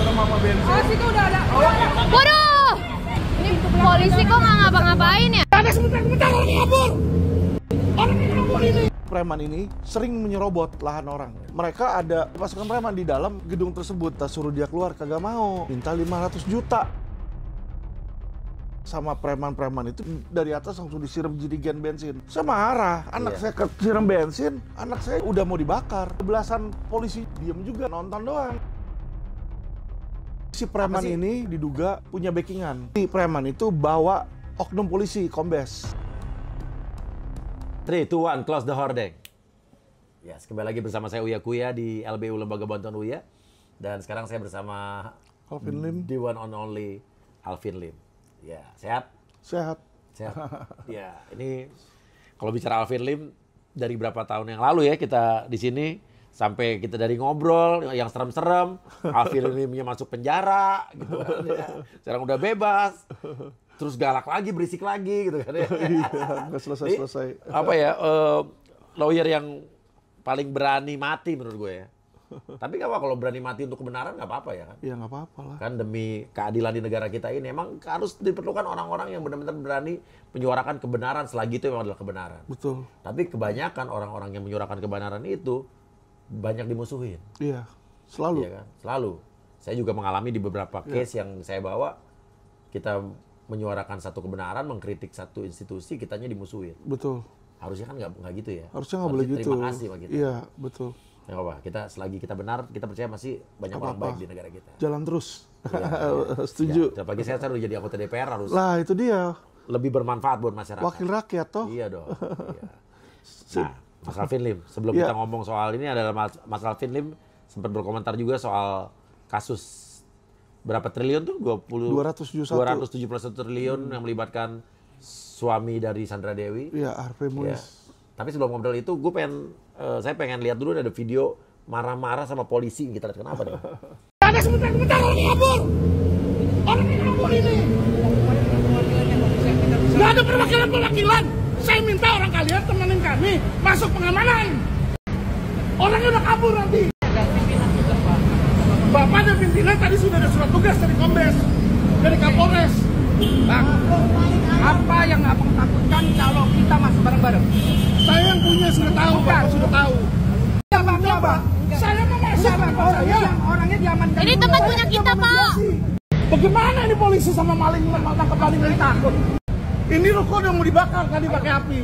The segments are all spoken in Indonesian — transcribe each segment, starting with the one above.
serem sama bensin. Oh, situ udah ada. Waduh! Ini polisi kok nggak ngapa-ngapain ya? Ada sebentar orang kabur. Orang kabur ini. Preman ini sering menyerobot lahan orang. Mereka ada pasukan preman di dalam gedung tersebut. Tak suruh dia keluar, kagak mau. Minta 500 juta. Sama preman-preman itu dari atas langsung disiram jerigen bensin. Saya marah, anak saya kesiram bensin, anak saya udah mau dibakar. Belasan polisi diem juga, nonton doang. Si preman ini diduga punya backingan. Si preman itu bawa oknum polisi, kombes. 3, 2, 1, close the hordeng. Ya, kembali lagi bersama saya Uya Kuya di LBU Lembaga Bantuan Uya. Dan sekarang saya bersama Alvin Lim. The one and only Alvin Lim. Ya, sehat? Sehat. Sehat. Ya, ini kalau bicara Alvin Lim dari berapa tahun yang lalu ya kita di sini sampai kita dari ngobrol yang serem-serem, Alvin Limnya masuk penjara gitu kan ya. Sekarang udah bebas. Terus galak lagi, berisik lagi gitu kan ya. Iya, nggak selesai-selesai. Apa ya, lawyer yang paling berani mati menurut gue ya. Tapi nggak apa, kalau berani mati untuk kebenaran nggak apa-apa ya kan? Iya nggak apa-apa lah. Kan demi keadilan di negara kita ini emang harus diperlukan orang-orang yang benar-benar berani menyuarakan kebenaran selagi itu memang adalah kebenaran. Betul. Tapi kebanyakan orang-orang yang menyuarakan kebenaran itu banyak dimusuhin. Iya, selalu. Iya kan? Selalu. Saya juga mengalami di beberapa case yang saya bawa, kita menyuarakan satu kebenaran, mengkritik satu institusi, kitanya dimusuhin. Betul. Harusnya kan nggak gitu ya. Harusnya nggak boleh gitu. Terima kasih Pak kita. Iya, betul. Ya apa, kita selagi kita benar, kita percaya masih banyak orang baik di negara kita. Jalan terus. Ya, Setuju. Ya, apalagi saya udah jadi anggota DPR harus Lah, itu dia. lebih bermanfaat buat masyarakat. Wakil rakyat toh. Iya dong. Iya. Nah, Mas Alvin Lim, sebelum kita ngomong soal ini adalah Mas Alvin Lim sempat berkomentar juga soal kasus berapa triliun tuh? 271 triliun yang melibatkan suami dari Sandra Dewi. Iya, Harvey Muiz. Ya. Tapi sebelum ngobrol itu, saya pengen lihat dulu ada video marah-marah sama polisi. Kita lihat kenapa deh. Ada sebentar orang kabur. Orang kabur ini. Nggak ada perwakilan. Saya minta orang kalian temenin kami masuk pengamanan. Orangnya udah kabur nanti. Bapak dan pimpinan tadi sudah ada surat tugas dari Kombes, dari Kapolres. Bang, apa yang abang takutkan kalau kita masuk bareng-bareng? Saya yang punya sudah tahu, Pak, sudah tahu. Coba. Saya mau masuk, Orangnya diamankan. Ini tempat punya kita, Pak. Bagaimana ini polisi sama maling tangkap maling ini takut? Ini ruko udah mau dibakar tadi pakai api.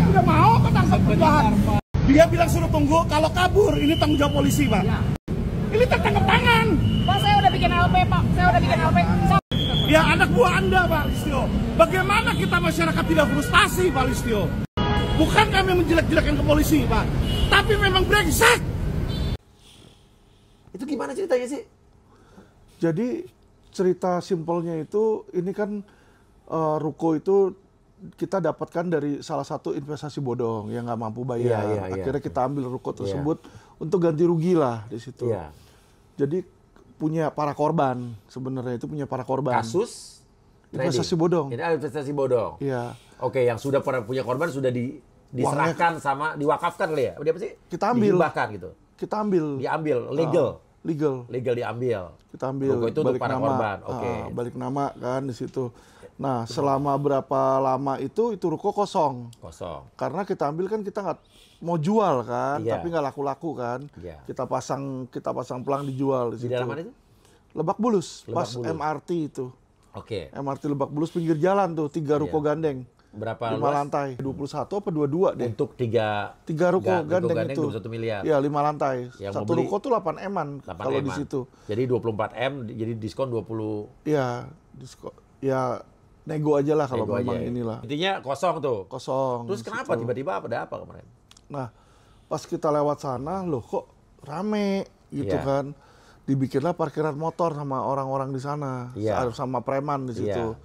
Udah mau ketangkap penjahat. Dia bilang suruh tunggu, kalau kabur ini tanggung jawab polisi, Pak. Ini tertangkap tangan. Pak, saya udah bikin LP, Pak. Saya udah bikin LP. Ya anak buah Anda, Pak Listio. Bagaimana kita masyarakat tidak frustasi, Pak Listio? Bukan kami menjelek-jelekan ke polisi, Pak. Tapi memang brengsek. Itu gimana ceritanya sih? Jadi cerita simpelnya itu, ini kan ruko itu kita dapatkan dari salah satu investasi bodong yang nggak mampu bayar. Iya. Akhirnya kita ambil ruko tersebut untuk ganti rugi lah di situ. Iya. Jadi punya para korban, sebenarnya itu punya para korban. Kasus investasi trading. bodong. Ini investasi bodong. Iya. Oke, yang sudah pernah punya korban sudah diserahkan sama diwakafkan kali ya? Dia apa sih? Kita ambil. Dihibahkan gitu. Kita ambil. Diambil legal. Legal Diambil. kita ambil. Ruko itu untuk para korban. Oke. Balik nama kan di situ. Nah, selama berapa lama itu ruko kosong. Kosong. Karena kita ambil kan kita nggak mau jual kan, Iya. tapi nggak laku-laku kan. Iya. Kita pasang pelang dijual di Di situ. dalam mana itu? Lebak Bulus, Lebak pas Bulus. MRT itu. Oke. MRT Lebak Bulus pinggir jalan tuh, 3 ruko gandeng. Berapa 5 luas? lantai, 21 apa 22 deh. Untuk tiga Ruko gandeng itu. 21 miliar. Iya, 5 lantai. Yang Satu mau beli ruko tuh 8 M-an 8 kalau di M-an. situ. Jadi 24 M, jadi diskon 20. Iya, ya nego aja lah kalau Nego memang aja ya. inilah. Intinya kosong tuh. Kosong. Terus di kenapa situ. tiba-tiba ada apa kemarin? Nah, pas kita lewat sana, loh kok rame gitu Iya. kan. Dibikinlah parkiran motor sama orang-orang di sana, Iya. sama preman di situ. Iya.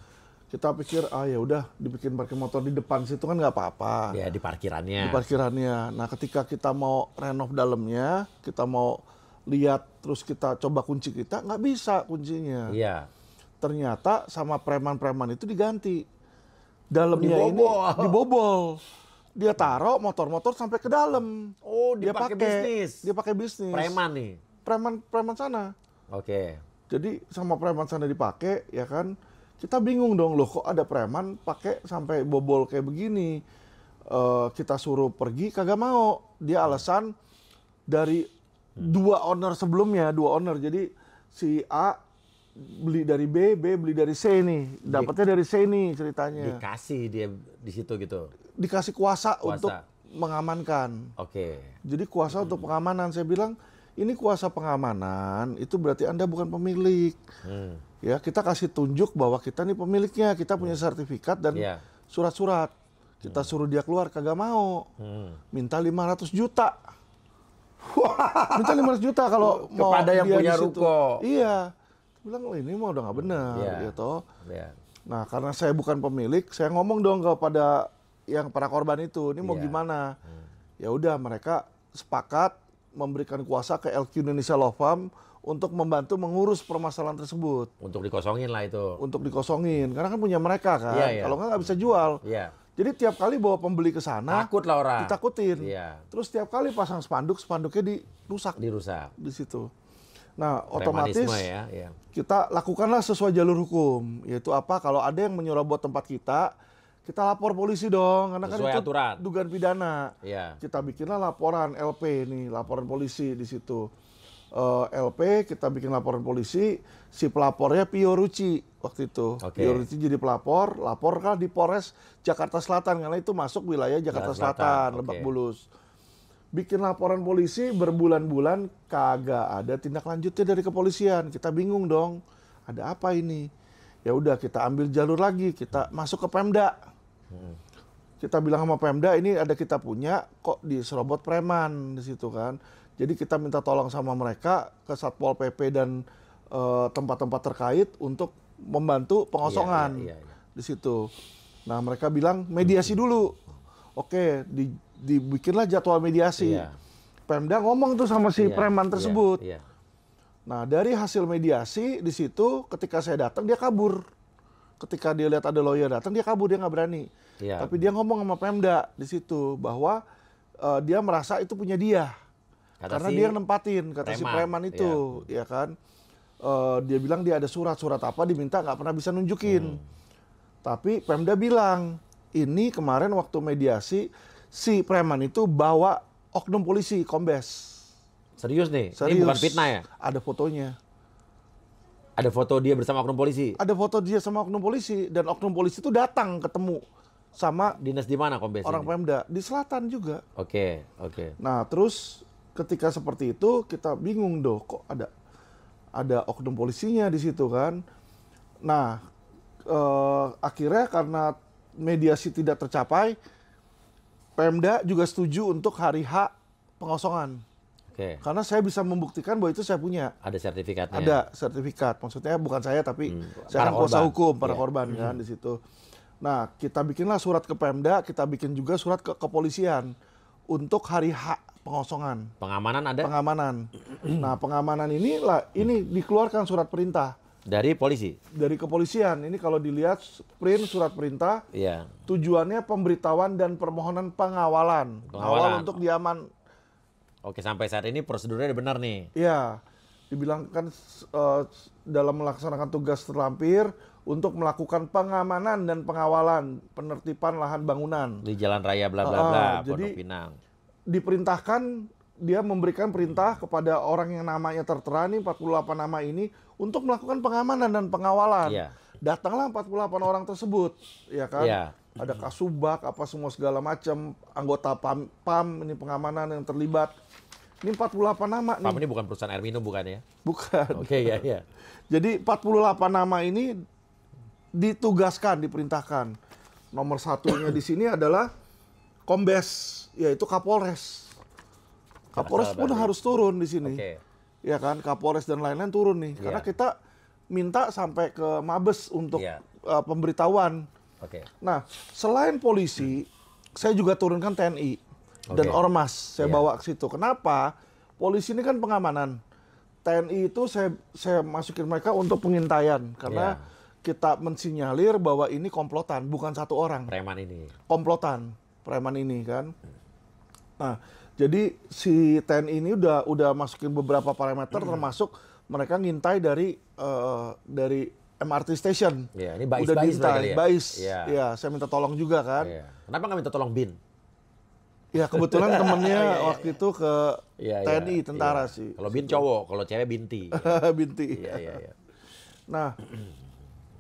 Kita pikir, ya udah dibikin parkir motor di depan situ kan nggak apa-apa. Ya di parkirannya. Di parkirannya. Nah, ketika kita mau renov dalamnya, kita mau lihat terus kita coba kunci kita, nggak bisa kuncinya. Iya. Ternyata sama preman-preman itu diganti. Dalamnya ini Dibobol. dibobol. Dia taruh motor-motor sampai ke dalam. Oh, dia pakai bisnis. Dia pakai bisnis. Preman nih. Preman sana. Oke. Jadi sama preman sana dipakai, ya kan? Kita bingung dong, loh kok ada preman pakai sampai bobol kayak begini. Kita suruh pergi, kagak mau. Dia alasan dari dua owner sebelumnya, Jadi si A beli dari B beli dari C nih. Dapatnya dari C nih ceritanya. Dikasih dia di situ gitu. Dikasih kuasa untuk mengamankan. Oke. Jadi kuasa untuk pengamanan. Saya bilang, ini kuasa pengamanan, itu berarti Anda bukan pemilik. Ya, kita kasih tunjuk bahwa kita nih pemiliknya, kita punya sertifikat dan surat-surat. Kita suruh dia keluar, kagak mau. Minta 500 juta. Minta 500 juta kalau mau kepada yang dia punya di situ. ruko. Iya. Bilang, oh, ini mah udah nggak benar, gitu. Nah, karena saya bukan pemilik, saya ngomong dong kepada yang para korban itu, ini mau gimana? Ya udah, mereka sepakat memberikan kuasa ke LQ Indonesia Law Firm untuk membantu mengurus permasalahan tersebut. Untuk dikosongin lah itu. Untuk dikosongin, karena kan punya mereka kan. Kalau nggak bisa jual. Jadi tiap kali bawa pembeli ke sana, takut lah orang. Ditakutin. Terus tiap kali pasang spanduknya dirusak. Di situ. Nah, otomatis kita lakukanlah sesuai jalur hukum. Yaitu apa? Kalau ada yang menyerobot tempat kita lapor polisi dong. Karena sesuai kan itu aturan. dugaan pidana. Kita bikinlah laporan LP nih, laporan polisi di situ. LP, kita bikin laporan polisi. Si pelapornya Pio Ruci waktu itu. Pio Ruci jadi pelapor, laporkan di Polres Jakarta Selatan. Karena itu masuk wilayah Jakarta Selatan, Lebak Bulus. Bikin laporan polisi berbulan-bulan kagak ada tindak lanjutnya dari kepolisian. Kita bingung dong, ada apa ini? Ya udah, kita ambil jalur lagi, kita masuk ke Pemda. Kita bilang sama Pemda, ini ada kita punya, kok diserobot preman di situ kan. Jadi kita minta tolong sama mereka ke Satpol PP dan tempat-tempat terkait untuk membantu pengosongan di situ. Nah, mereka bilang mediasi dulu. Oke, dibikinlah jadwal mediasi. Pemda ngomong tuh sama si preman tersebut. Nah, dari hasil mediasi di situ, ketika saya datang dia kabur. Ketika dia lihat ada lawyer datang, dia kabur, dia nggak berani. Tapi dia ngomong sama Pemda di situ bahwa dia merasa itu punya dia. Karena dia nempatin, kata si preman itu, ya kan. Dia bilang dia ada surat apa diminta nggak pernah bisa nunjukin. Tapi Pemda bilang, ini kemarin waktu mediasi si preman itu bawa oknum polisi, kombes. Serius nih? Ini bukan fitnah ya? Ada fotonya. Ada foto dia bersama oknum polisi? Ada foto dia sama oknum polisi. Dan oknum polisi itu datang ketemu sama... Dinas di mana kombes orang ini? Pemda. Di selatan juga. Oke. Nah, terus ketika seperti itu kita bingung doh, kok ada oknum polisinya di situ kan. Nah, akhirnya karena mediasi tidak tercapai, Pemda juga setuju untuk hari H pengosongan. Karena saya bisa membuktikan bahwa itu saya punya. Ada sertifikatnya. Ada sertifikat. Maksudnya bukan saya, tapi saya kan kuasa hukum para korban kan di situ. Nah, kita bikinlah surat ke Pemda, kita bikin juga surat ke kepolisian untuk hari H pengosongan. Pengamanan ada? Pengamanan. Nah, pengamanan ini dikeluarkan surat perintah. Dari polisi? Dari kepolisian. Ini kalau dilihat print surat perintah, tujuannya pemberitahuan dan permohonan pengawalan. Awal untuk diaman. Oke, sampai saat ini prosedurnya benar nih? Iya. Dibilang kan dalam melaksanakan tugas terlampir untuk melakukan pengamanan dan pengawalan penertiban lahan bangunan. Di Jalan Raya bla bla bla, Pondok Pinang. Diperintahkan, dia memberikan perintah kepada orang yang namanya tertera nih, 48 nama ini, untuk melakukan pengamanan dan pengawalan. Datanglah 48 orang tersebut, ya kan? Ada Kasubag, apa semua segala macam, anggota PAM ini pengamanan yang terlibat. Ini 48 nama nih. PAM ini bukan perusahaan air minum bukan ya? Bukan. Oke, iya. Jadi 48 nama ini ditugaskan, diperintahkan. Nomor satunya di sini adalah Kombes, yaitu Kapolres. Kapolres pun harus turun di sini. Ya kan, Kapolres dan lain-lain turun nih. Karena kita minta sampai ke Mabes untuk pemberitahuan. Nah, selain polisi, saya juga turunkan TNI dan Ormas. Saya bawa ke situ. Kenapa? Polisi ini kan pengamanan. TNI itu saya masukin mereka untuk pengintaian. Karena kita mensinyalir bahwa ini komplotan, bukan satu orang. Preman ini. Komplotan. preman ini kan. Nah, jadi si TNI ini udah masukin beberapa parameter termasuk mereka ngintai dari MRT station. Iya, ini Bais udah diintai, ya? Bais. Iya. Ya, saya minta tolong juga kan. Iya. Kenapa nggak minta tolong BIN? Ya kebetulan temennya waktu itu ke TNI, tentara iya. sih. Kalau BIN cowok, kalau cewek binti. Binti. Iya. Nah,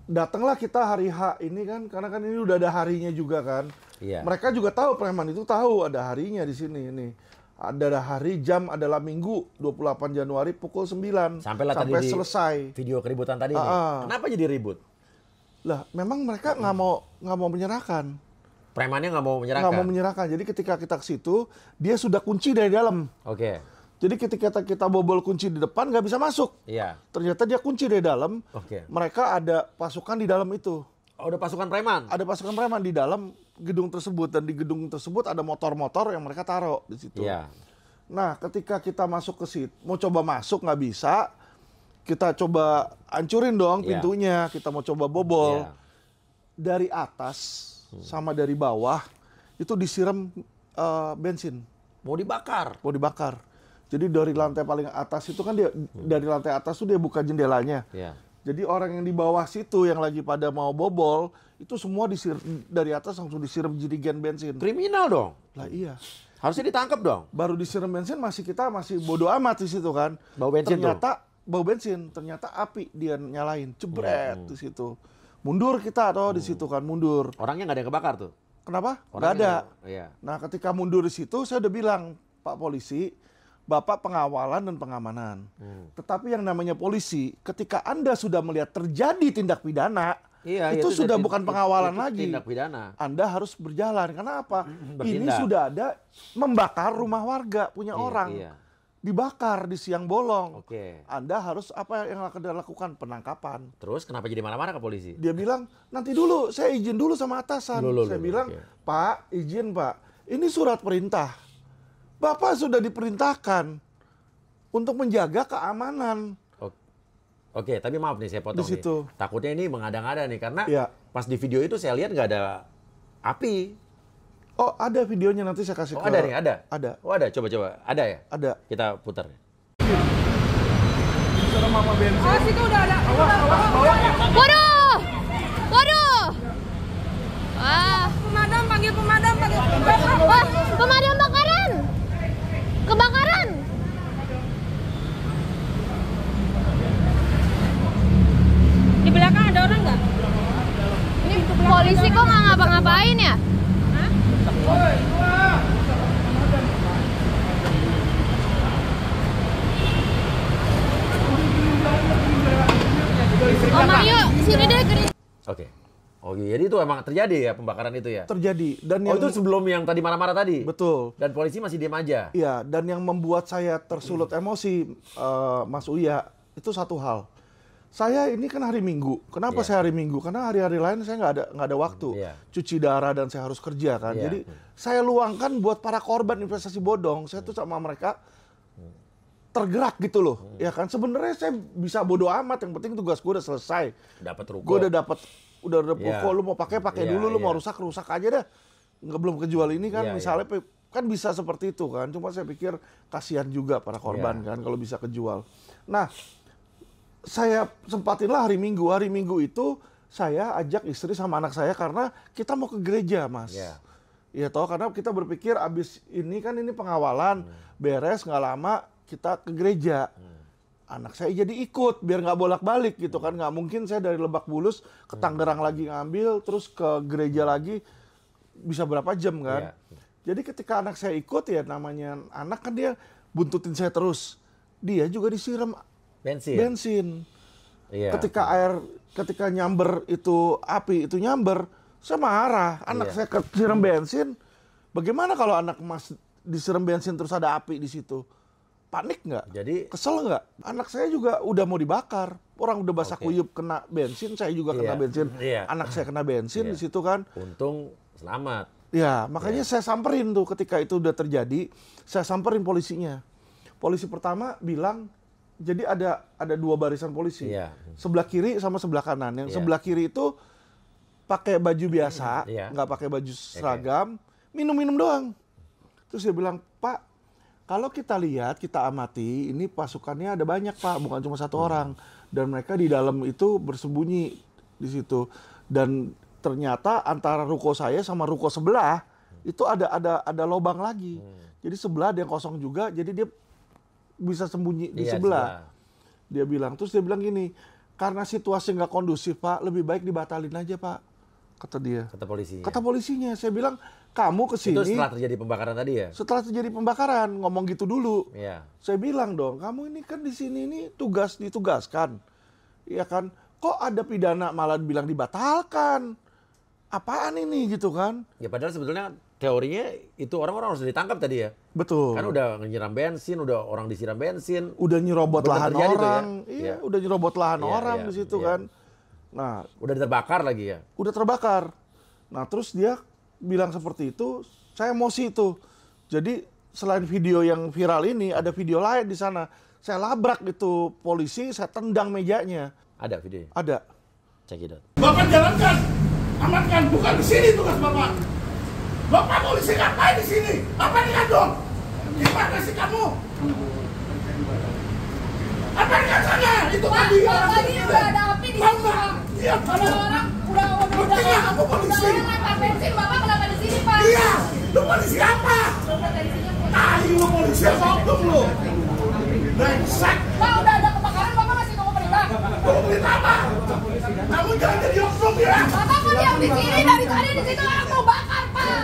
datanglah kita hari H ini kan, karena kan ini udah ada harinya juga kan. Iya. Mereka juga tahu, preman itu tahu ada harinya di sini ini. Ada hari, jam adalah Minggu 28 Januari pukul 9 sampai sampai selesai. Video keributan tadi nih. Kenapa jadi ribut? Lah, memang mereka nggak mau menyerahkan. Premannya nggak mau menyerahkan? Nggak mau menyerahkan. Jadi ketika kita ke situ, dia sudah kunci dari dalam. Oke. Jadi ketika kita bobol kunci di depan, nggak bisa masuk. Iya. Ternyata dia kunci dari dalam. Oke. Mereka ada pasukan di dalam itu. Oh, ada pasukan preman? Ada pasukan preman di dalam gedung tersebut. Dan di gedung tersebut ada motor-motor yang mereka taruh di situ. Iya. Nah, ketika kita masuk ke situ, mau coba masuk nggak bisa. Kita coba hancurin dong pintunya. Kita mau coba bobol. Iya. Dari atas sama dari bawah itu disiram bensin. Mau dibakar? Mau dibakar. Jadi dari lantai paling atas itu kan dari lantai atas tuh dia buka jendelanya. Iya. Jadi orang yang di bawah situ yang lagi pada mau bobol itu semua dari atas langsung disiram jerigen bensin. Kriminal dong. Lah iya. Harusnya ditangkap dong. Baru disiram bensin kita masih bodo amat di situ kan. Bau bensin bau bensin. Ternyata api dia nyalain, jebret di situ. Mundur kita di situ kan, mundur. Orangnya nggak ada yang kebakar tuh? Kenapa? Nggak ada. Iya. Nah, ketika mundur di situ saya udah bilang, Pak Polisi, Bapak pengawalan dan pengamanan. Tetapi yang namanya polisi, ketika Anda sudah melihat terjadi tindak pidana, itu sudah bukan pengawalan lagi. Tindak pidana. Anda harus berjalan. Karena apa? Ini Bertindak. sudah ada membakar rumah warga punya orang. Iya. Dibakar di siang bolong. Oke. Anda harus apa yang akan dilakukan? Penangkapan. Terus kenapa jadi marah-marah ke polisi? Dia bilang, nanti dulu, saya izin dulu sama atasan. Saya bilang, Pak, izin Pak, ini surat perintah. Bapak sudah diperintahkan untuk menjaga keamanan. Oke, tapi maaf nih saya potong Di situ. nih. Takutnya ini mengada-ngada nih, karena Iya. pas di video itu saya lihat nggak ada api. Oh, ada videonya, nanti saya kasih Oh, ke... ada nih, ada? Ada. Oh, ada, coba-coba. Ada ya? Ada. Kita putar. Oh, situ udah ada. Waduh! Waduh! Wah, Pemadam, panggil pemadam. wah, pemadam kebakaran! Kebakaran! Di belakang ada orang nggak? Ini polisi kok nggak ngapa-ngapain ya? Oh Mario, sini deh gini. Oke. Oh, jadi itu emang terjadi ya pembakaran itu ya? Terjadi. Dan Oh, itu sebelum yang tadi marah-marah tadi? Betul. Dan polisi masih diam aja? Iya, dan yang membuat saya tersulut emosi, Mas Uya, itu satu hal. Saya ini kan hari Minggu. Kenapa saya hari Minggu? Karena hari-hari lain saya nggak ada waktu. Cuci darah dan saya harus kerja kan. Jadi saya luangkan buat para korban investasi bodong. Saya tuh sama mereka tergerak gitu loh. Ya kan, sebenarnya saya bisa bodo amat. Yang penting tugas gue udah selesai. Dapat ruko. Gue udah ruko. Lu mau pakai dulu. Lu mau rusak aja dah. Nggak belum kejual ini kan. Misalnya kan bisa seperti itu kan. Cuma saya pikir kasihan juga para korban kan kalau bisa kejual. Nah, saya sempatinlah hari Minggu. Hari Minggu itu saya ajak istri sama anak saya karena kita mau ke gereja, Mas. Iya toh, karena kita berpikir abis ini kan ini pengawalan, beres nggak lama kita ke gereja. Anak saya jadi ikut biar nggak bolak-balik gitu kan. Nggak mungkin saya dari Lebak Bulus ke Tangerang lagi ngambil, terus ke gereja lagi bisa berapa jam kan. Jadi ketika anak saya ikut ya, namanya anak kan dia buntutin saya terus. Dia juga disiram bensin. Ketika nyamber itu api itu nyamber, saya marah. Anak saya kesiram bensin. Bagaimana kalau anak Mas disiram bensin terus ada api di situ? Panik nggak? Jadi kesel nggak? Anak saya juga udah mau dibakar. Orang udah basah kuyup kena bensin, saya juga kena bensin. Anak saya kena bensin di situ kan. Untung selamat. Ya, makanya saya samperin tuh ketika itu udah terjadi, saya samperin polisinya. Polisi pertama bilang, jadi ada dua barisan polisi. Sebelah kiri sama sebelah kanan. Yang sebelah kiri itu pakai baju biasa, nggak pakai baju seragam, minum-minum doang. Terus dia bilang, Pak, kalau kita lihat, kita amati, ini pasukannya ada banyak Pak, bukan cuma satu orang. Dan mereka di dalam itu bersembunyi di situ. Dan ternyata antara ruko saya sama ruko sebelah itu ada lobang lagi. Jadi sebelah ada yang kosong juga, jadi dia bisa sembunyi di sebelah. Dia bilang, terus dia bilang gini, karena situasi nggak kondusif Pak, lebih baik dibatalin aja Pak, kata dia. Kata polisinya. Kata polisinya, saya bilang, kamu kesini. Itu setelah terjadi pembakaran tadi ya? Setelah terjadi pembakaran, ngomong gitu dulu. Iya. Saya bilang dong, kamu ini kan di sini ini ditugaskan, ya kan? Kok ada pidana malah bilang dibatalkan? Apaan ini gitu kan? Ya padahal sebetulnya teorinya itu orang-orang harus ditangkap tadi ya. Betul. Kan udah nyiram bensin, udah orang disiram bensin. Udah nyerobot lahan terjadi tuh ya? orang. Iya, udah nyerobot lahan Iya, orang iya, di situ iya. kan. Nah, Udah terbakar lagi ya? udah terbakar. Nah, terus dia bilang seperti itu, saya emosi itu. Jadi selain video yang viral ini, ada video lain di sana. Saya labrak itu polisi, saya tendang mejanya. Ada videonya? Ada. Cekidot. Bapak jalankan, amankan, bukan di sini tugas Bapak. Bapak polisi ngapain di sini? Apa lihat dong? Gimana sih kamu? Apa lihat sana? Itu tadi. Tadi udah ada api di sini, Pak. Iya, kamu. Orang udah Buktinya kamu polisi. udah lempar bensin, Bapak kenapa di sini, Pak? Iya, lu polisi apa? Tahi lu polisi apa oknum lu? Brengsek. Pak, udah ada kebakaran, Bapak masih nunggu perintah. Lu berita apa? Kamu jangan jadi oknum ya. Bapak mau diam di sini, dari tadi di situ orang mau bakar, Pak.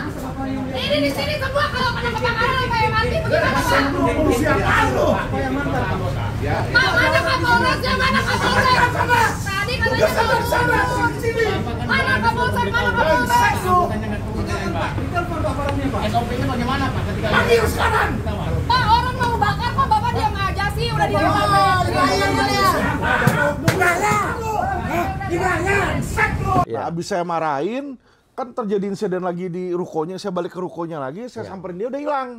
Ini di sini semua kalau kena kebakaran sampai mati bagaimana, Pak? Lu polisi apaan lu? Pak, mana Kapolresnya? Mana Kapolres? Tadi katanya Udah sampai di sana, mau bukan di sini. Mana Kapolres? Mana Kapolres? Brengsek lu. Ditelepon Pak orangnya Pak. SOP-nya bagaimana Pak ketika Panggil sekarang. Pak, orang mau bakar kok Bapak diam aja sih, udah diam aja. Nah, abis saya marahin, kan terjadi insiden lagi di rukonya, saya balik ke rukonya lagi, saya samperin dia udah hilang.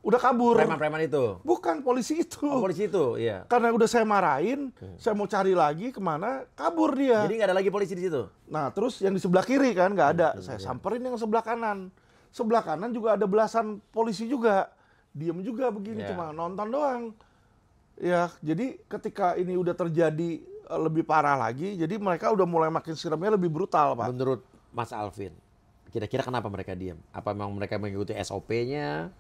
Udah kabur. Preman-preman itu? Bukan, polisi itu. Oh, polisi itu, iya. Karena udah saya marahin, saya mau cari lagi kemana, kabur dia. Jadi nggak ada lagi polisi di situ? Nah, terus yang di sebelah kiri kan nggak ada. Saya samperin yang sebelah kanan. Sebelah kanan juga ada belasan polisi juga. Diem juga begini, cuma nonton doang. Ya, jadi ketika ini udah terjadi lebih parah lagi, jadi mereka udah mulai makin siramnya lebih brutal, Pak. Menurut Mas Alvin, kira-kira kenapa mereka diam? Apa memang mereka mengikuti SOP-nya?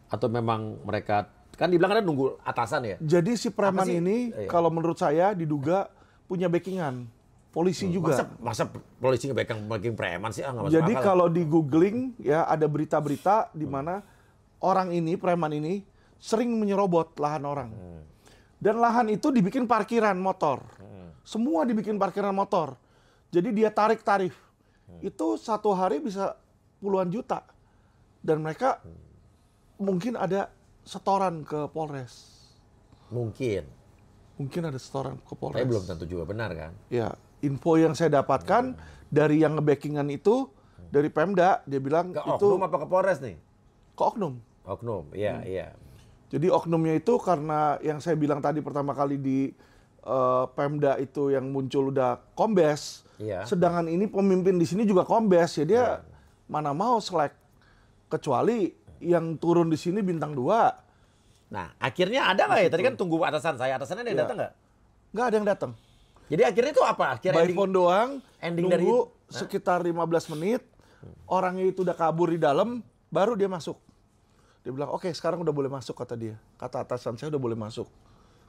Atau memang mereka, kan dibilang kan nunggu atasan ya? Jadi si preman sih? ini, kalau menurut saya diduga punya backingan. Polisi juga. Masa polisi nge-backing preman sih? Nggak masuk Jadi akal. kalau di googling ya ada berita-berita di mana orang ini, preman ini sering menyerobot lahan orang. Dan lahan itu dibikin parkiran motor. Semua dibikin parkiran motor. Jadi dia tarik tarif. Itu satu hari bisa puluhan juta. Dan mereka mungkin ada setoran ke Polres. Mungkin. Mungkin ada setoran ke Polres. Tapi belum tentu juga benar kan? Ya, info yang saya dapatkan dari yang nge-backingan itu, dari Pemda, dia bilang Ke itu oknum apa ke Polres nih? ke oknum. Oknum, iya, iya. Jadi oknumnya itu karena yang saya bilang tadi pertama kali di Pemda itu yang muncul udah kombes. Iya. Sedangkan ini pemimpin di sini juga kombes, ya dia mana mau selek. Kecuali yang turun di sini bintang 2. Nah, akhirnya ada nggak ya? Tadi kan tunggu atasan saya. Atasannya ada yang datang nggak? Nggak ada yang datang. Jadi akhirnya itu apa? Akhirnya By phone doang, ending nunggu dari- sekitar 15 menit, orangnya itu udah kabur di dalam, baru dia masuk. Dia bilang, oke sekarang udah boleh masuk, kata dia. Kata atasan saya udah boleh masuk.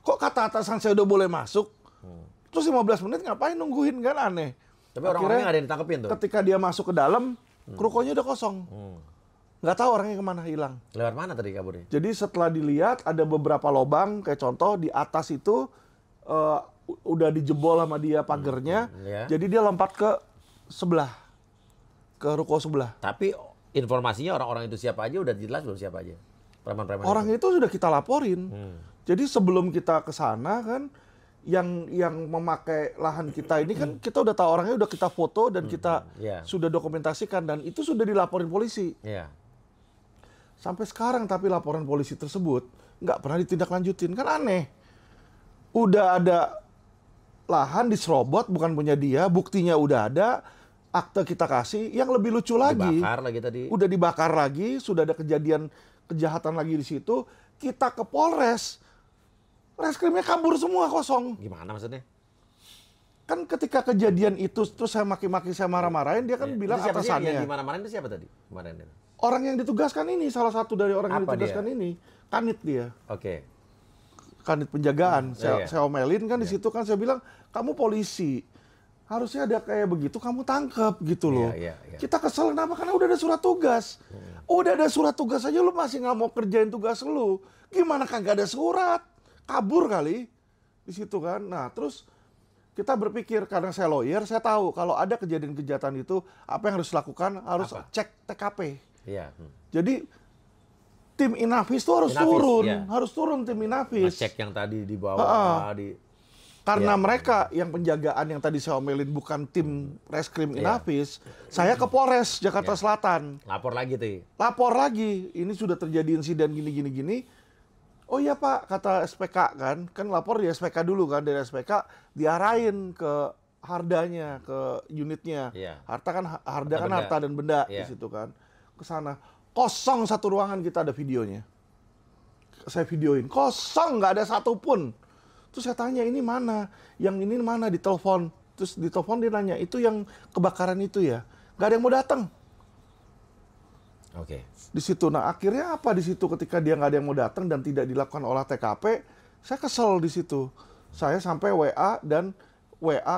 Kok kata atasan saya udah boleh masuk? Terus 15 menit ngapain nungguin, kan aneh. Tapi orang-orangnya nggak ada yang ditangkepin tuh? Ketika dia masuk ke dalam, rukonya udah kosong. Nggak tahu orangnya kemana, hilang. Lewat mana tadi kaburnya? Jadi setelah dilihat ada beberapa lobang, kayak contoh di atas itu udah dijebol sama dia pagernya, ya. jadi dia lompat ke sebelah, ke ruko sebelah. Tapi informasinya orang-orang itu siapa aja udah jelas belum siapa aja? Preman-preman Orang itu sudah kita laporin. Jadi sebelum kita ke sana kan, yang memakai lahan kita ini kan kita udah tahu orangnya, udah kita foto dan kita sudah dokumentasikan dan itu sudah dilaporin polisi. Iya. Sampai sekarang tapi laporan polisi tersebut nggak pernah ditindaklanjutin, kan aneh. Udah ada lahan diserobot bukan punya dia, buktinya udah ada, akte kita kasih, yang lebih lucu lagi, dibakar lagi tadi. Udah dibakar lagi, sudah ada kejadian kejahatan lagi di situ, kita ke Polres, reskrimnya kabur semua, kosong. Gimana maksudnya? Kan ketika kejadian itu, terus saya maki-maki, saya marah-marahin, dia kan bilang Itu siapa sih atasannya. yang dimana-marahin itu siapa tadi? Kemarin. Orang yang ditugaskan ini, salah satu dari orang yang Apa ditugaskan dia? ini, Kanit dia. Oke. Kanit penjagaan. Iya. Saya omelin kan di situ kan, saya bilang, kamu polisi. Harusnya ada kayak begitu, kamu tangkep gitu loh. Iya. Kita kesel kenapa? Karena udah ada surat tugas. Udah ada surat tugas aja lu masih nggak mau kerjain tugas lu. Gimana kagak ada surat? Kabur kali di situ kan. Nah terus kita berpikir, karena saya lawyer, saya tahu kalau ada kejadian kejahatan itu, apa yang harus dilakukan? Harus cek TKP. Iya. Jadi tim Inafis itu harus Inafis, turun. iya. Harus turun tim Inafis. Ngecek yang tadi di bawah, Karena Iya. mereka yang penjagaan yang tadi saya omelin bukan tim Reskrim Inafis, saya ke Polres Jakarta Selatan. lapor lagi tuh. Lapor lagi, ini sudah terjadi insiden gini. Oh iya Pak, kata SPK kan lapor di SPK dulu kan, dari SPK diarahin ke hardanya, ke unitnya. Iya. Harta kan benda. harta dan benda Iya. di situ kan. Ke sana, kosong satu ruangan, kita ada videonya. Saya videoin, kosong, nggak ada satupun. Terus saya tanya, ini mana? Yang ini mana? Ditelepon. Terus ditelepon dia nanya, itu yang kebakaran itu ya? Nggak ada yang mau datang. Oke. Di situ. Nah akhirnya apa di situ ketika dia nggak ada yang mau datang dan tidak dilakukan olah TKP, saya kesel di situ. Saya sampai WA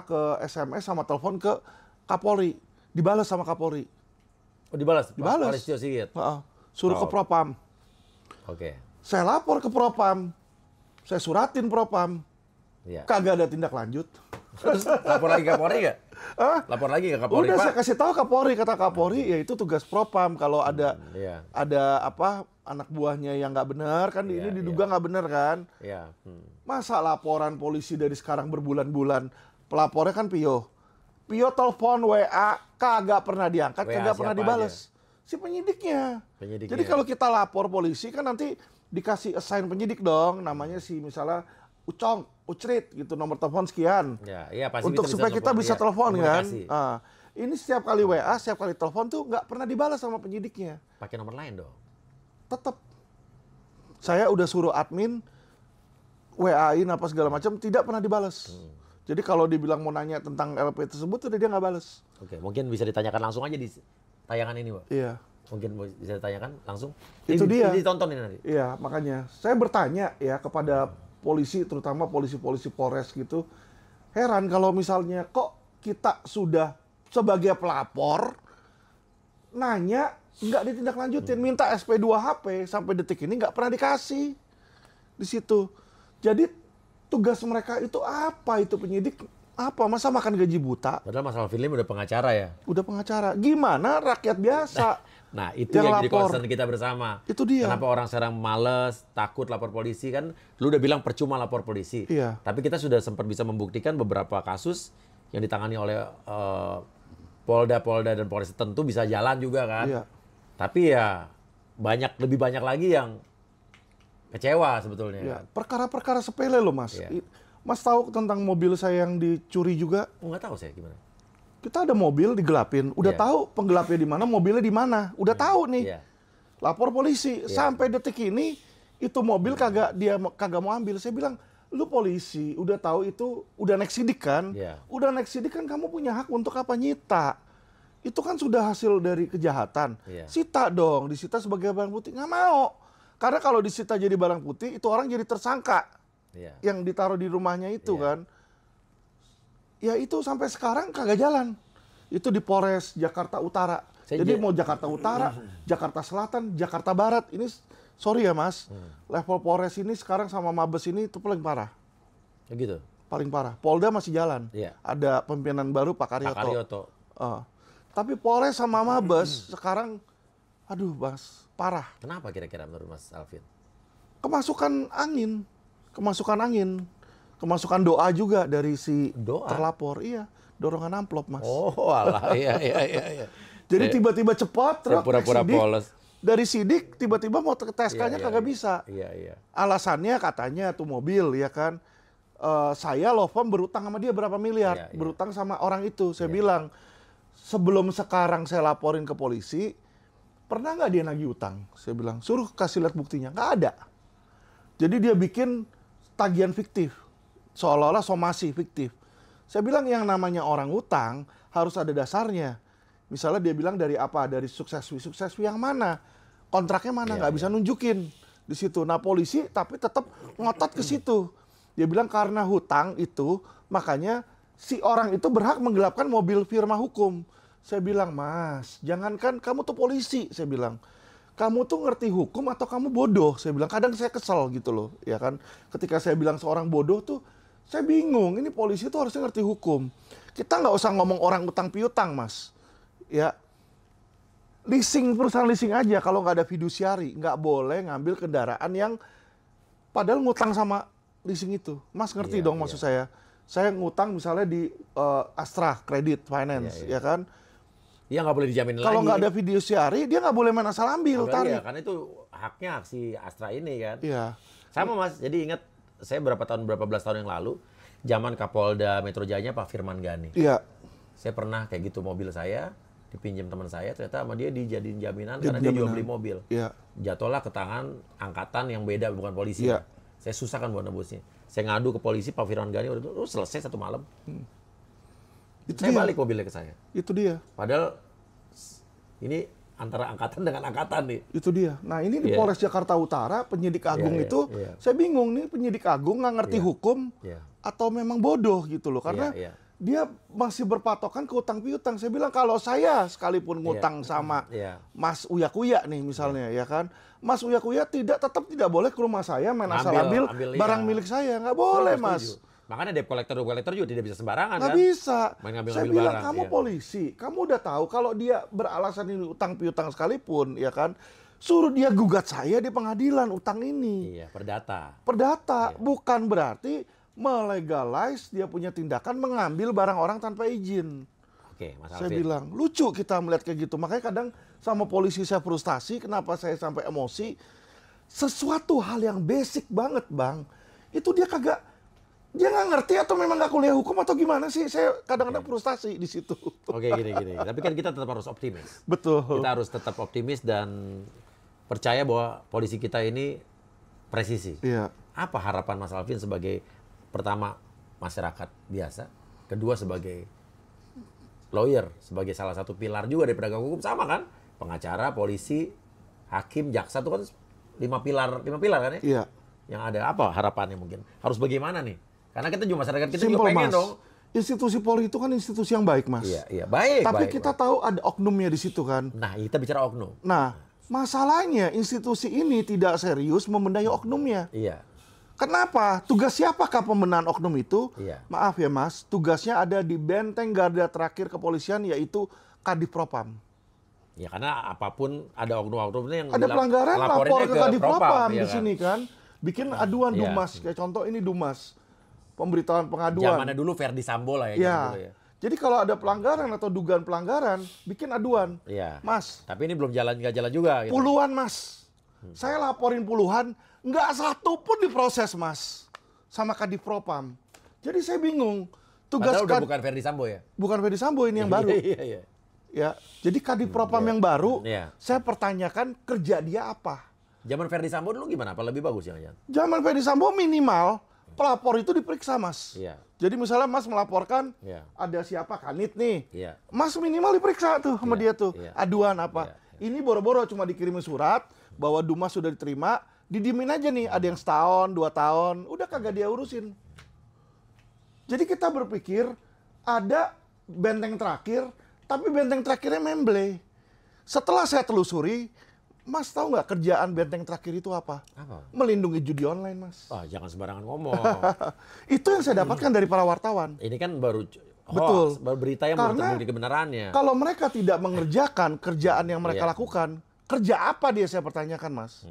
ke SMS sama telepon ke Kapolri. Dibalas sama Kapolri. Oh dibalas? Dibalas. Pak Listio Sigit? Suruh ke Propam. Oke. Saya lapor ke Propam. Saya suratin Propam. Iya. Kagak ada tindak lanjut. Terus lapor lagi ke Kapolri nggak? Lapor lagi ke Kapolri, Udah Pak? saya kasih tahu Kapolri, kata Kapolri, ya itu tugas Propam. Kalau ada Iya. anak buahnya yang nggak benar kan, Iya, ini diduga nggak benar kan. Iya. Masa laporan polisi dari sekarang berbulan-bulan, pelapornya kan Pio telepon WA kagak pernah diangkat, WA kagak pernah siapa dibales. Si penyidiknya. Jadi kalau kita lapor polisi kan nanti dikasih assign penyidik dong, namanya si misalnya Ucong, Ucrit gitu, nomor telepon sekian. Iya, pasti Untuk supaya kita bisa telepon kan. komunikasi. Ini setiap kali WA, setiap kali telepon tuh nggak pernah dibalas sama penyidiknya. Pakai nomor lain dong. Tetap. Saya udah suruh admin WA-in apa segala macam, tidak pernah dibalas. Jadi kalau dibilang mau nanya tentang LP tersebut, udah dia nggak balas. Oke, mungkin bisa ditanyakan langsung aja di tayangan ini, Pak. Iya. Mungkin bisa ditanyakan langsung. Itu dia. Ditonton ini nanti. Iya, makanya saya bertanya ya kepada polisi, terutama polisi-polisi Polres gitu. Heran kalau misalnya kok kita sudah sebagai pelapor nanya nggak ditindaklanjutin, minta SP2 HP sampai detik ini nggak pernah dikasih di situ. Jadi tugas mereka itu apa, itu penyidik apa, masa makan gaji buta? Padahal Mas Alvin udah pengacara ya. Udah pengacara. Gimana rakyat biasa? Nah, itu yang yang jadi lapor. concern kita bersama. Itu dia. Kenapa orang sekarang males, takut lapor polisi kan? Lu udah bilang percuma lapor polisi. Iya. Tapi kita sudah sempat bisa membuktikan beberapa kasus yang ditangani oleh Polda dan Polres tentu bisa jalan juga kan. Iya. Tapi ya lebih banyak lagi yang kecewa sebetulnya. Ya, Kan? perkara-perkara sepele loh Mas. Iya. Mas tahu tentang mobil saya yang dicuri juga? Oh, nggak tahu saya gimana. Kita ada mobil digelapin, udah Iya. tahu penggelapnya di mana, mobilnya di mana, udah tahu nih. Iya. Lapor polisi, sampai detik ini itu mobil kagak mau ambil. Saya bilang, lu polisi, udah tahu itu udah naik sidik kan? Iya. Udah naik sidik kan, kamu punya hak untuk apa nyita? Itu kan sudah hasil dari kejahatan. Iya. Sita dong, disita sebagai barang putih. Nggak mau. Karena kalau disita jadi barang putih, itu orang jadi tersangka. Iya. Yang ditaruh di rumahnya itu Iya. kan. Ya itu sampai sekarang kagak jalan. Itu di Polres Jakarta Utara. Jadi mau Jakarta Utara, Jakarta Selatan, Jakarta Barat. Ini sorry ya Mas, level Polres ini sekarang sama Mabes ini itu paling parah. Gitu. Paling parah. Polda masih jalan. Iya. Ada pimpinan baru Pak Pak Karyoto. Karyoto. Tapi Polres sama Mabes sekarang, aduh Mas, parah. Kenapa kira-kira menurut Mas Alvin? Kemasukan angin. Kemasukan doa juga dari si Doa? terlapor. Iya, dorongan amplop Mas. Oh, alah, iya. Jadi tiba-tiba cepat, Ya, pura-pura sidik. polos. Dari sidik tiba-tiba mau tes SK-nya kagak bisa. Iya. Alasannya katanya tuh mobil ya kan. Saya law firm berutang sama dia berapa miliar. Iya. Berutang sama orang itu. Saya bilang, sebelum sekarang saya laporin ke polisi, pernah nggak dia nagih utang? Saya bilang, suruh kasih lihat buktinya. Nggak ada. Jadi dia bikin tagihan fiktif, seolah-olah somasi fiktif. Saya bilang yang namanya orang utang harus ada dasarnya. Misalnya dia bilang dari apa? Dari sukses yang mana? Kontraknya mana? Nggak bisa nunjukin di situ. Nah polisi tapi tetap ngotot ke situ. Dia bilang karena hutang itu, makanya si orang itu berhak menggelapkan mobil firma hukum. Saya bilang, Mas, jangankan kamu tuh polisi, saya bilang. Kamu tuh ngerti hukum atau kamu bodoh? Saya bilang, kadang saya kesel gitu loh. Ya kan, ketika saya bilang seorang bodoh tuh, saya bingung, ini polisi tuh harusnya ngerti hukum. Kita nggak usah ngomong orang utang piutang, Mas. Ya, leasing, perusahaan leasing aja kalau nggak ada fidusiari, nggak boleh ngambil kendaraan yang padahal ngutang sama leasing itu. Mas ngerti dong maksud saya? Saya ngutang misalnya di Astra Credit Finance, ya kan? Iya nggak boleh dijamin lagi. Kalau nggak ada fidusiari, dia nggak boleh main asal ambil, tarik. Ya, karena itu haknya si Astra ini kan. Iya. Sama Mas, jadi ingat saya berapa belas tahun yang lalu, zaman Kapolda Metro Jaya Pak Firman Gani. Iya. Saya pernah kayak gitu mobil saya, dipinjam teman saya, ternyata sama dia dijadiin jaminan karena dia jual beli mobil. Iya. Jatuhlah ke tangan angkatan yang beda, bukan polisi. Iya. Saya susah kan buat nebusnya. Saya ngadu ke polisi, Pak Firman Gani udah selesai satu malam. Itu Saya dia. balik mobilnya ke saya. Itu dia. Padahal ini antara angkatan dengan angkatan nih. Itu dia. Nah ini di Polres Jakarta Utara, penyidik agung itu, saya bingung nih penyidik agung nggak ngerti hukum atau memang bodoh gitu loh. Karena dia masih berpatokan ke utang piutang. Saya bilang kalau saya sekalipun ngutang sama Mas Uya Kuya nih misalnya ya kan. Mas Uya Kuya tetap tidak boleh ke rumah saya main asal ambil barang milik saya. Nggak boleh Mas. Makanya debt collector juga tidak bisa sembarangan kan. Nggak bisa. Saya Saya bilang kamu polisi, kamu udah tahu kalau dia beralasan ini utang piutang sekalipun ya kan. Suruh dia gugat saya di pengadilan utang ini. Iya, perdata. Perdata, bukan berarti melegalize dia punya tindakan mengambil barang orang tanpa izin. Oke, Mas Saya Alvin. bilang, lucu kita melihat kayak gitu. Makanya kadang sama polisi saya frustasi, kenapa saya sampai emosi. Sesuatu hal yang basic banget, Bang. Itu dia nggak ngerti atau memang nggak kuliah hukum atau gimana sih? Saya kadang-kadang frustasi di situ. Oke, gini. Tapi kan kita tetap harus optimis. Betul. Kita harus tetap optimis dan percaya bahwa polisi kita ini presisi. Iya. Apa harapan Mas Alvin sebagai pertama masyarakat biasa, kedua sebagai lawyer, sebagai salah satu pilar juga dari penegak hukum, sama kan? Pengacara, polisi, hakim, jaksa itu kan 5 pilar kan ya? Iya. Yang ada apa harapannya mungkin? Harus bagaimana nih? Karena kita juga masyarakat kita Simple, juga pengen Mas. dong. Institusi Polri itu kan institusi yang baik, Mas. Iya, baik. Tapi baik, kita baik. tahu ada oknumnya di situ kan. Nah, kita bicara oknum. Nah, masalahnya institusi ini tidak serius membenahi oknumnya. Iya. Kenapa? Tugas siapakah pembenahan oknum itu? Iya. Maaf ya Mas, tugasnya ada di benteng garda terakhir kepolisian yaitu Kadif Propam. Ya karena apapun ada oknum-oknumnya yang Ada pelanggaran lapor ke Kadif Propam ya di sini kan. Bikin aduan Iya. Dumas, kayak contoh ini Dumas. Pemberitaan pengaduan. Zamannya dulu Verdi Sambo lah ya. Ya. zaman dulu ya. Jadi kalau ada pelanggaran atau dugaan pelanggaran, bikin aduan. Iya. Mas, Tapi ini belum nggak jalan juga. Gitu. puluhan Mas. Saya laporin puluhan, nggak satu pun diproses Mas. Sama Kadif Propam. Jadi saya bingung. Tugas Padahal udah bukan Verdi Sambo ya? bukan Ferdi Sambo ini yang baru. Iya. Ya, jadi Kadif Propam yang baru, Iya. saya pertanyakan kerja dia apa? Zaman Verdi Sambo dulu gimana? Apa lebih bagus ya? Zaman Ferdi Sambo minimal pelapor itu diperiksa Mas. Iya. Jadi misalnya Mas melaporkan Iya. ada siapa Kanit nih, Iya. Mas minimal diperiksa tuh sama dia tuh, Iya. aduan apa? Ini boro-boro cuma dikirimin surat bahwa Dumas sudah diterima, didiemin aja nih, ada yang setahun, 2 tahun, udah kagak dia urusin. Jadi kita berpikir ada benteng terakhir, tapi benteng terakhirnya memble. Setelah saya telusuri, Mas tahu nggak kerjaan benteng terakhir itu apa? Apa? Melindungi judi online, Mas. Ah, jangan sembarangan ngomong. Itu yang saya dapatkan dari para wartawan. Ini kan baru Betul. hoax, baru berita yang belum Karena terbukti kebenarannya. Kalau mereka tidak mengerjakan kerjaan yang mereka Iya. lakukan, kerja apa dia saya pertanyakan, Mas?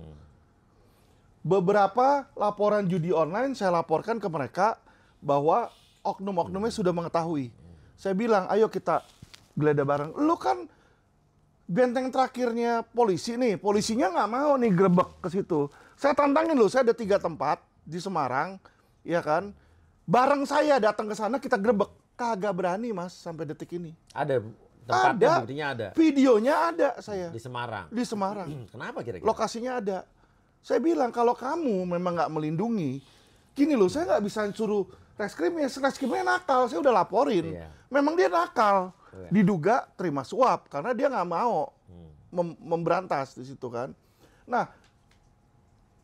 Beberapa laporan judi online saya laporkan ke mereka bahwa oknum-oknumnya sudah mengetahui. Saya bilang, ayo kita geledah bareng. Lu kan benteng terakhirnya polisi nih, polisinya nggak mau nih grebek ke situ. Saya tantangin loh, saya ada 3 tempat di Semarang, ya kan? Bareng saya datang ke sana kita grebek, kagak berani Mas sampai detik ini. Ada Tempatnya, ada. buktinya ada. Videonya ada saya. Di Semarang. Di Semarang. Kenapa kira-kira? Lokasinya ada. Saya bilang kalau kamu memang nggak melindungi, gini loh, saya nggak bisa suruh reskrimnya nakal. Saya udah laporin. Iya. Memang dia nakal. Iya. Diduga terima suap karena dia nggak mau memberantas di situ kan. Nah,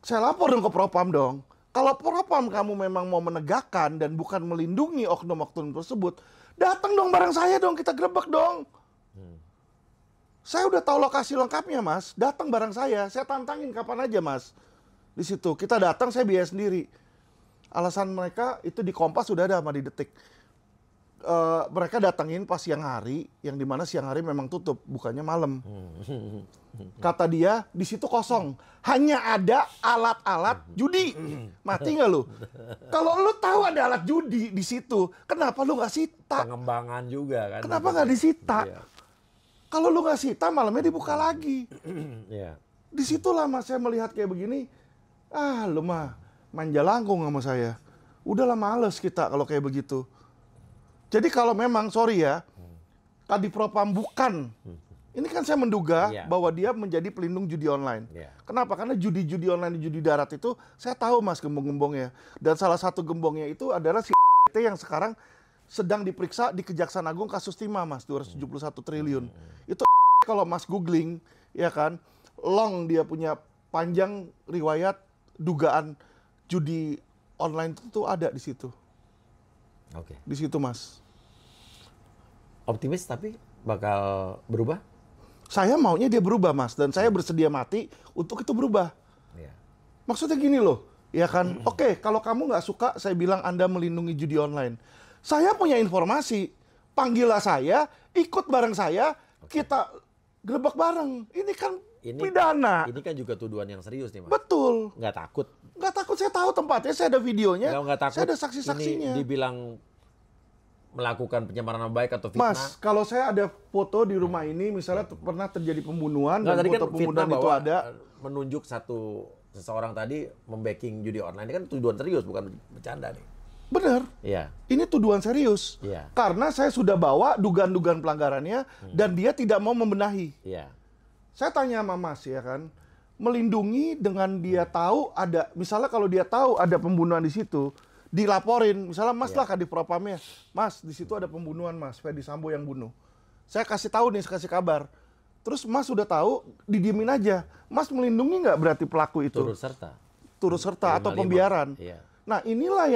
saya lapor dong ke Propam dong. Kalau Propam kamu memang mau menegakkan dan bukan melindungi oknum-oknum tersebut, datang dong bareng saya dong, kita grebek dong. Saya udah tahu lokasi lengkapnya, Mas. Datang bareng saya tantangin kapan aja, Mas. Di situ kita datang, saya biaya sendiri. Alasan mereka itu di Kompas sudah ada sama di Detik. Mereka datangin pas siang hari, yang dimana siang hari memang tutup, bukannya malam. Kata dia di situ kosong, hanya ada alat-alat judi. Mati nggak lu? Kalau lu tahu ada alat judi di situ, kenapa lu nggak sita? Pengembangan juga kan. Kenapa nggak disita? Iya. Kalau lu nggak sita, malamnya dibuka lagi. Iya. Disitulah Mas saya melihat kayak begini, lu mah manja langkung sama saya. Udahlah males kita kalau kayak begitu. Jadi kalau memang, sorry ya, Kadipropam bukan. Ini kan saya menduga bahwa dia menjadi pelindung judi online. Kenapa? Karena judi-judi online, judi darat itu, saya tahu Mas gembong-gembongnya. Dan salah satu gembongnya itu adalah si yang sekarang sedang diperiksa di Kejaksaan Agung kasus timah Mas, 271 triliun. Itu kalau Mas googling, ya kan, long dia punya panjang riwayat dugaan judi online itu ada di situ. Oke. Di situ Mas. Optimis tapi bakal berubah? Saya maunya dia berubah Mas, dan saya bersedia mati untuk itu berubah. Iya. Maksudnya gini loh, ya kan, oke, kalau kamu nggak suka, saya bilang Anda melindungi judi online. Saya punya informasi, panggillah saya, ikut bareng saya, kita grebek bareng. Ini kan pidana. Ini kan juga tuduhan yang serius nih Mas. Betul. Nggak takut? Nggak takut, saya tahu tempatnya, saya ada videonya, Nggak takut saya ada saksi-saksinya. ini dibilang melakukan pencemaran nama baik atau fitnah? Mas, kalau saya ada foto di rumah ini, misalnya pernah terjadi pembunuhan, dan tadi foto kan pembunuhan itu bahwa ada. Menunjuk seseorang tadi membacking judi online, ini kan tuduhan serius, bukan bercanda nih. Bener. Iya. Ini tuduhan serius. Iya. Karena saya sudah bawa dugaan-dugaan pelanggarannya, dan dia tidak mau membenahi. Iya. Saya tanya sama Mas, ya kan, melindungi dengan dia tahu ada, misalnya kalau dia tahu ada pembunuhan di situ, dilaporin, misalnya Mas lah Kadipropamnya, Mas di situ ada pembunuhan Mas, Ferdy Sambo yang bunuh. Saya kasih tahu nih, saya kasih kabar. Terus Mas sudah tahu, didiemin aja. Mas melindungi nggak berarti pelaku itu? Turut serta. Turut serta atau pembiaran. Iya. Nah inilah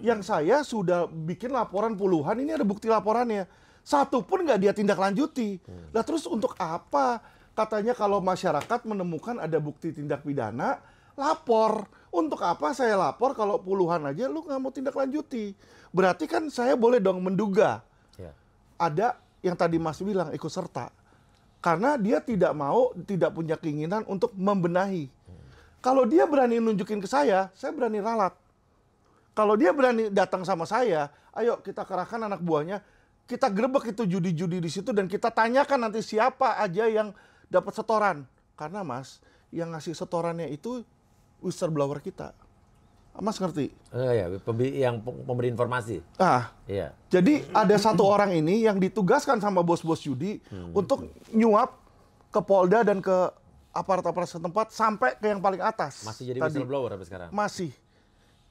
yang saya sudah bikin laporan puluhan, ini ada bukti laporannya. Satu pun nggak dia tindak lanjuti. Nah terus untuk apa? Katanya kalau masyarakat menemukan ada bukti tindak pidana, lapor. Untuk apa saya lapor kalau puluhan aja lu nggak mau tindak lanjuti? Berarti kan saya boleh dong menduga ada yang tadi Mas bilang ikut serta. Karena dia tidak mau, tidak punya keinginan untuk membenahi. Kalau dia berani nunjukin ke saya berani ralat. Kalau dia berani datang sama saya, ayo kita kerahkan anak buahnya, kita grebek itu judi-judi di situ dan kita tanyakan nanti siapa aja yang dapat setoran. Karena Mas, yang ngasih setorannya itu whistleblower kita. Mas ngerti? Iya, yang pemberi informasi. Iya. Jadi ada satu orang ini yang ditugaskan sama bos-bos judi untuk nyuap ke Polda dan ke aparat-aparat setempat sampai ke yang paling atas. Masih jadi whistleblower sampai sekarang? Masih.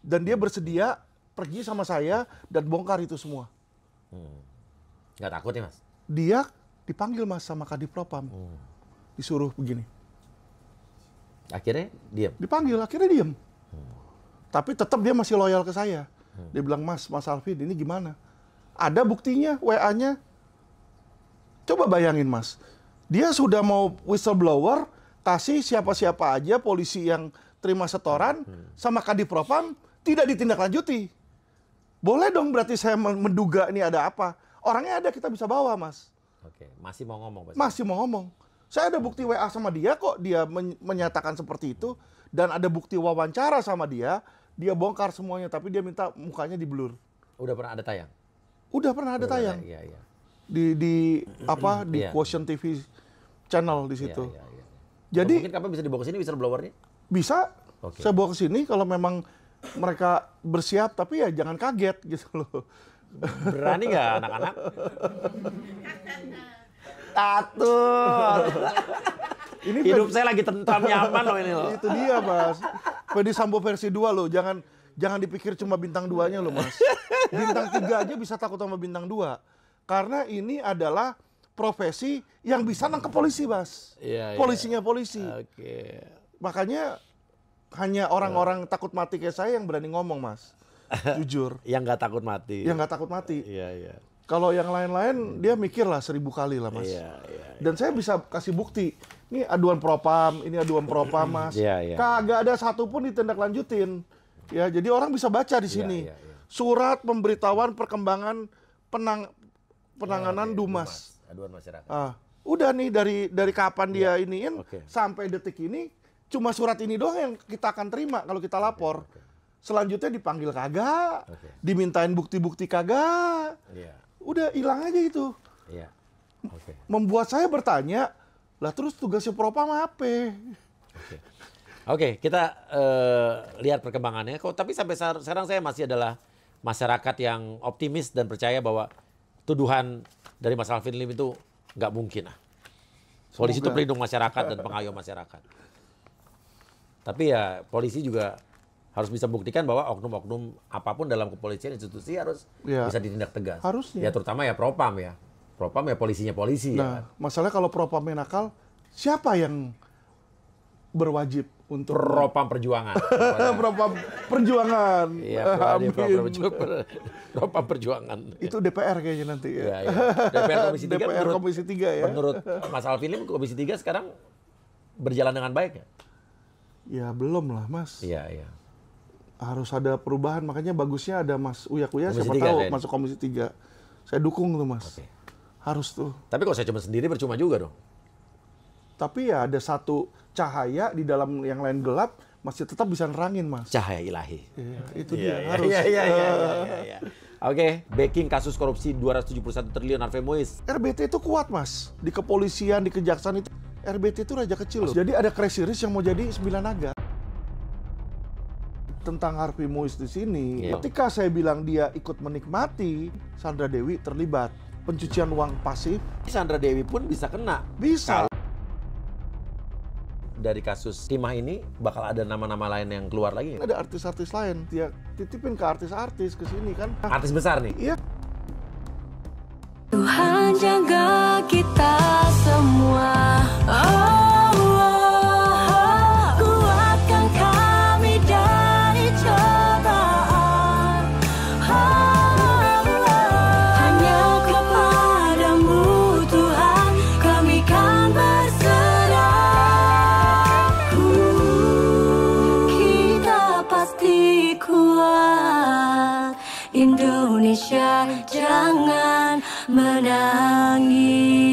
Dan dia bersedia pergi sama saya dan bongkar itu semua. Nggak takut ya Mas? Dia dipanggil Mas sama Kadipropam. Disuruh begini. Akhirnya diam? Dipanggil, akhirnya diam. Tapi tetap dia masih loyal ke saya. Dia bilang, Mas Alvin ini gimana? Ada buktinya, WA-nya. Coba bayangin Mas. Dia sudah mau whistleblower, kasih siapa-siapa aja polisi yang terima setoran, sama Kadipropam, tidak ditindaklanjuti. Boleh dong berarti saya menduga ini ada apa. Orangnya ada, kita bisa bawa Mas. Oke, masih mau ngomong? Masih mau ngomong. Saya ada bukti WA sama dia kok, dia menyatakan seperti itu. Dan ada bukti wawancara sama dia bongkar semuanya, tapi dia minta mukanya diblur. Udah pernah ada tayang? Udah pernah ada tayang. Iya. Di Quotient TV channel di situ. Jadi mungkin kapan bisa dibawa ke sini whistleblower-nya? Bisa. Saya bawa ke sini kalau memang mereka bersiap, tapi ya jangan kaget gitu loh. Berani nggak anak-anak? diktator. Ini Hidup saya lagi tentram nyaman loh ini loh. Itu dia, Mas. Ferdy Sambo versi 2 loh. Jangan dipikir cuma bintang 2-nya loh, Mas. Bintang 3 aja bisa takut sama bintang 2. Karena ini adalah profesi yang bisa nangkep polisi, Mas. Iya, Polisinya polisi. Oke. Makanya hanya orang-orang takut mati kayak saya yang berani ngomong, Mas. Jujur. Yang nggak takut mati. Yang nggak takut mati. Iya, iya. Kalau yang lain-lain dia mikir lah 1000 kali lah, Mas. Iya, iya. Dan saya bisa kasih bukti. Ini aduan propam, ini aduan propam, Mas. Iya, iya. Kagak ada satupun ditindaklanjutin. Ya, jadi orang bisa baca di sini. Iya, iya. Surat pemberitahuan perkembangan penanganan Dumas. Aduan masyarakat. Udah nih dari kapan dia iniin Oke. sampai detik ini cuma surat ini doang yang kita akan terima kalau kita lapor. Selanjutnya dipanggil kagak, dimintain bukti-bukti kagak. Iya. Udah hilang aja itu. Iya. Oke. Membuat saya bertanya, lah terus tugasnya propam apa? Oke, kita lihat perkembangannya. Tapi sampai sekarang saya masih adalah masyarakat yang optimis dan percaya bahwa tuduhan dari Mas Alvin Lim itu nggak mungkin. Polisi itu pelindung masyarakat dan pengayom masyarakat. Tapi ya polisi juga harus bisa buktikan bahwa oknum-oknum apapun dalam kepolisian institusi harus bisa ditindak tegas. Harusnya. Ya terutama ya propam ya. Propam ya polisinya polisi. Nah, ya. masalahnya kalau propamnya nakal, siapa yang berwajib untuk Propam perjuangan. propam perjuangan? Iya, Amin. propam perjuangan. Itu DPR kayaknya nanti ya. Iya, iya. DPR Komisi 3 DPR Komisi 3 ya. Menurut Mas Alvin Lim, Komisi 3 sekarang berjalan dengan baik ya? Ya belum lah, Mas. Iya, iya. Harus ada perubahan, makanya bagusnya ada Mas Uya-Kuya, Komisi siapa 3, tahu kan? masuk Komisi 3. Saya dukung tuh, Mas. Oke. Harus tuh. Tapi kalau saya cuma sendiri percuma juga dong. Tapi ya ada satu cahaya di dalam yang lain gelap, masih tetap bisa nerangin, Mas. Cahaya ilahi. Iya, itu dia, harus. Iya. Oke, backing kasus korupsi 271 triliun Harvey Mois. RBT itu kuat, Mas. Di kepolisian, di kejaksaan itu. RBT itu raja kecil loh. Jadi ada crash series yang mau jadi 9 naga. Tentang Harvey Mois di sini, ketika saya bilang dia ikut menikmati, Sandra Dewi terlibat pencucian uang pasif. Sandra Dewi pun bisa kena. Bisa. Dari kasus timah ini bakal ada nama-nama lain yang keluar lagi. Ada artis-artis lain, dia titipin ke artis-artis ke sini kan. Artis besar nih. Iya. Tuhan jaga kita semua. Kuatkan kami dari cobaan. Hanya kepadamu Tuhan kami kan berserah. Kita pasti kuat. Indonesia jangan menangis.